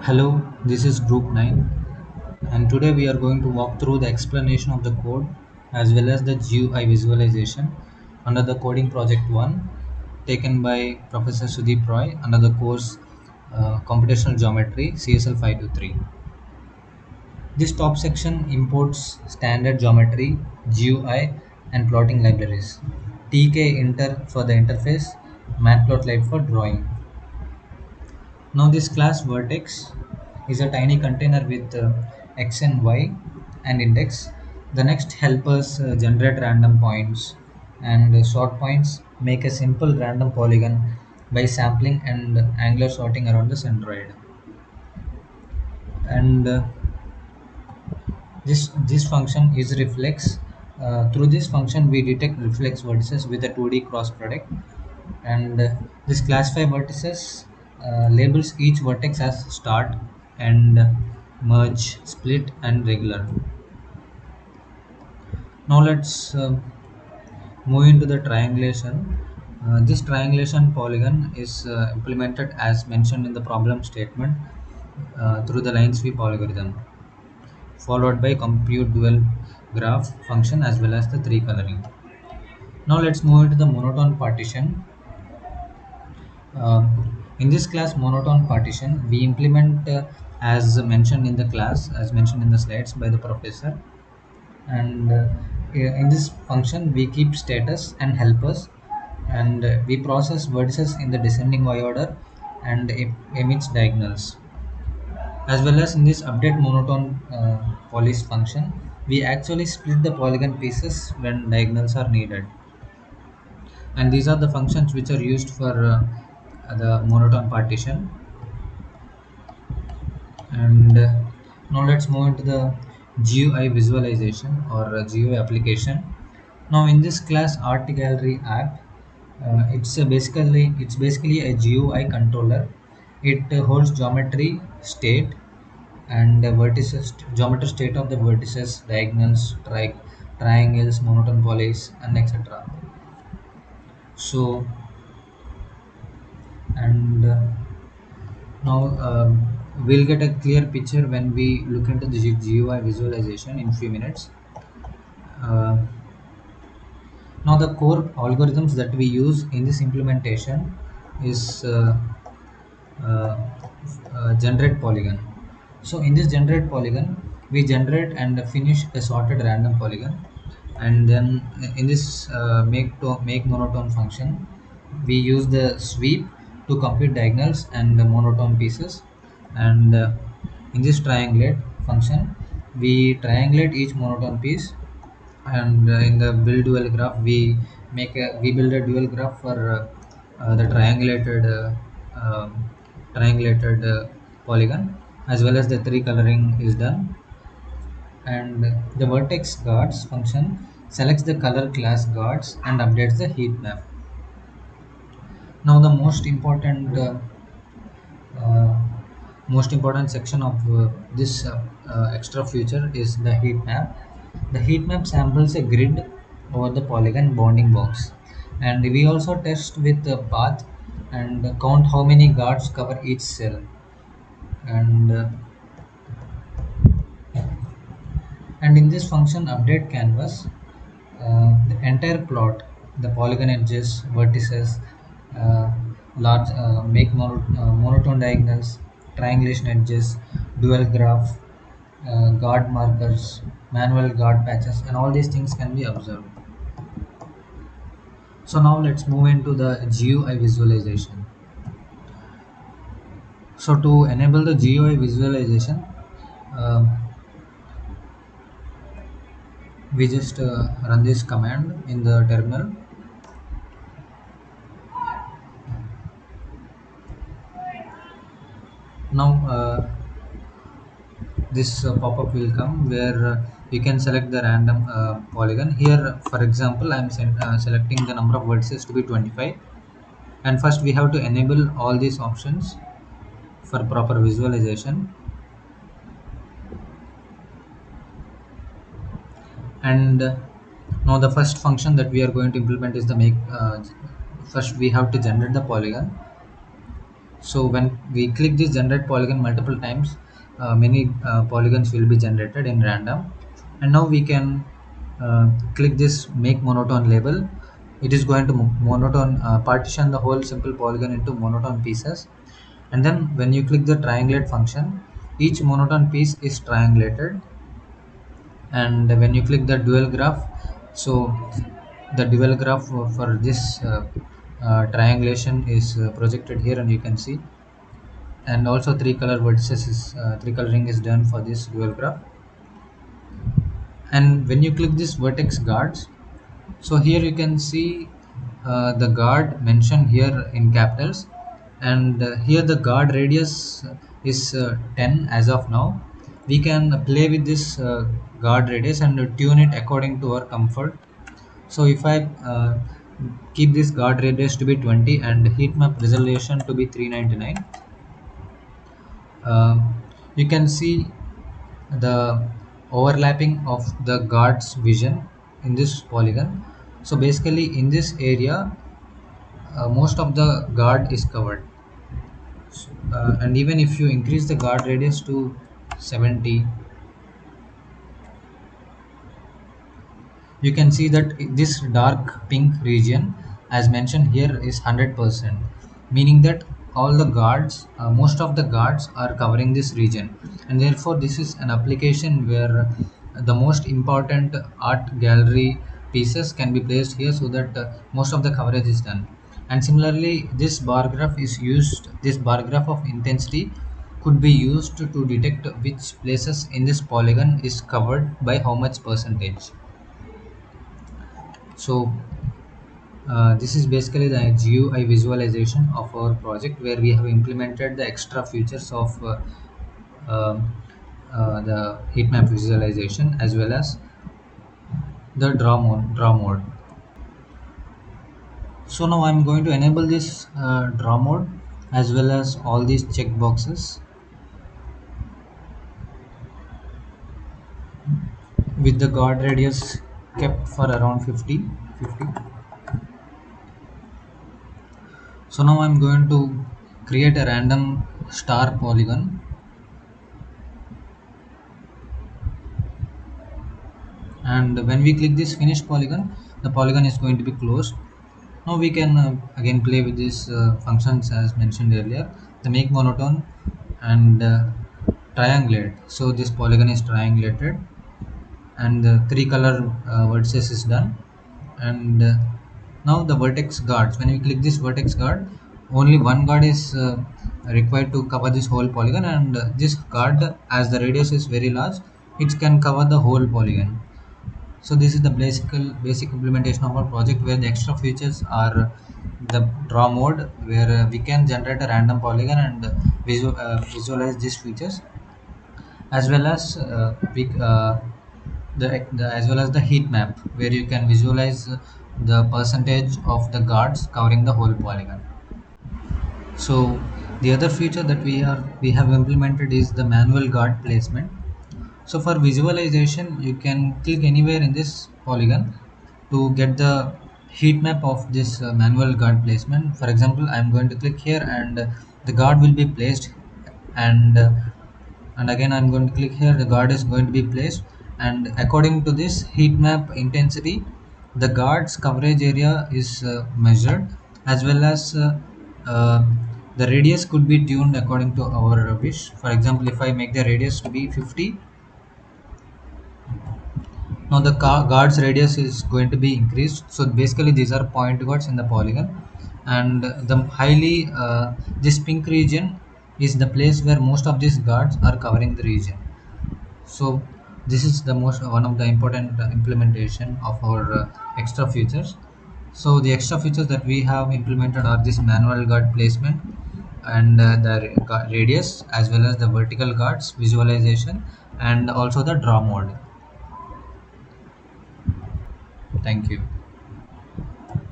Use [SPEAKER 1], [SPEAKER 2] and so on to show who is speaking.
[SPEAKER 1] Hello, this is Group 9, and today we are going to walk through the explanation of the code as well as the GUI visualization under the coding project 1 taken by Professor Sudeep Roy under the course Computational Geometry CSL 523. This top section imports standard geometry, GUI, and plotting libraries. Tkinter for the interface, Matplotlib for drawing. Now this class vertex is a tiny container with x and y and index. The next help us generate random points and sort points, make a simple random polygon by sampling and angular sorting around the centroid. And this function is reflex. Through this function we detect reflex vertices with a 2D cross product, and this classify vertices labels each vertex as start, and merge, split, and regular. Now let's move into the triangulation. This triangulation polygon is implemented as mentioned in the problem statement through the line sweep algorithm, followed by compute dual graph function as well as the three coloring. Now let's move into the monotone partition. In this class monotone partition, we implement as mentioned in the class, as mentioned in the slides by the professor, and in this function we keep status and helpers, and we process vertices in the descending y order and emits diagonals. As well as in this update monotone polish function, we actually split the polygon pieces when diagonals are needed, and these are the functions which are used for the monotone partition. And now let's move into the GUI visualization or GUI application. Now in this class art gallery app, it's basically a GUI controller. It holds geometry state and vertices, geometry state of the vertices, diagonals, triangles, monotone polys, and etc. So, and now we'll get a clear picture when we look into the GUI visualization in few minutes. Uh, Now the core algorithms that we use in this implementation is uh, generate polygon. So in this generate polygon, we generate and finish a sorted random polygon, and then in this make monotone function, we use the sweep to compute diagonals and the monotone pieces, and in this triangulate function, we triangulate each monotone piece, and in the build dual graph we build a dual graph for the triangulated polygon, as well as the three coloring is done, and the vertex guards function selects the color class guards and updates the heat map. Now the uh, most important section of this extra feature is the heat map. The heat map samples a grid over the polygon bounding box, and we also test with the path and count how many guards cover each cell. And uh, and in this function update canvas, the entire plot, the polygon edges, vertices, uh, monotone diagonals, triangulation edges, dual graph, guard markers, manual guard patches, and all these things can be observed. So now let's move into the GUI visualization. So to enable the GUI visualization, uh, we just run this command in the terminal. Now this pop-up will come where you can select the random polygon. Here for example, I'm selecting the number of vertices to be 25, and first we have to enable all these options for proper visualization. And now the first function that we are going to implement is the make. First we have to generate the polygon. So when we click this generate polygon multiple times, many polygons will be generated in random. And now we can click this make monotone label. It is going to monotone partition the whole simple polygon into monotone pieces. And then when you click the triangulate function, each monotone piece is triangulated. And when you click the dual graph, so the dual graph for this triangulation is projected here, and you can see. And also three color vertices is three coloring is done for this dual graph. And when you click this vertex guards, so here you can see the guard mentioned here in capitals. And here the guard radius is 10 as of now. We can play with this guard radius and tune it according to our comfort. So if I keep this guard radius to be 20 and heat map resolution to be 399, you can see the overlapping of the guard's vision in this polygon. So basically in this area, most of the guard is covered. And even if you increase the guard radius to 70, you can see that this dark pink region as mentioned here is 100%, meaning that all the guards, most of the guards are covering this region. And therefore this is an application where the most important art gallery pieces can be placed here, so that most of the coverage is done. And similarly this bar graph of intensity could be used to detect which places in this polygon is covered by how much percentage. So this is basically the GUI visualization of our project, where we have implemented the extra features of um, the heat map visualization as well as the draw mode. So now I'm going to enable this draw mode as well as all these checkboxes with the guard radius kept for around 50. So now I'm going to create a random star polygon. And when we click this finish polygon, the polygon is going to be closed. Now we can again play with these functions as mentioned earlier, the make monotone and triangulate. So this polygon is triangulated, and the three color vertices is done. And now the vertex guards, when we click this vertex guard, only one guard is required to cover this whole polygon. And this guard, as the radius is very large, it can cover the whole polygon. So this is the basic implementation of our project, where the extra features are the draw mode, where we can generate a random polygon and visualize these features, as well as as well as the heat map, where you can visualize the percentage of the guards covering the whole polygon. So the other feature that we have implemented is the manual guard placement. So for visualization, you can click anywhere in this polygon to get the heat map of this manual guard placement. For example, I'm going to click here, and the guard will be placed. And again I'm going to click here, the guard is going to be placed. And according to this heat map intensity, the guard's coverage area is measured, as well as uh, the radius could be tuned according to our wish. For example, if I make the radius to be 50, now the guard's radius is going to be increased. So basically these are point guards in the polygon. And the highly this pink region is the place where most of these guards are covering the region. So this is the most one of the important implementation of our extra features. So the extra features that we have implemented are this manual guard placement, and the radius, as well as the vertical guards visualization, and also the draw mode. Thank you.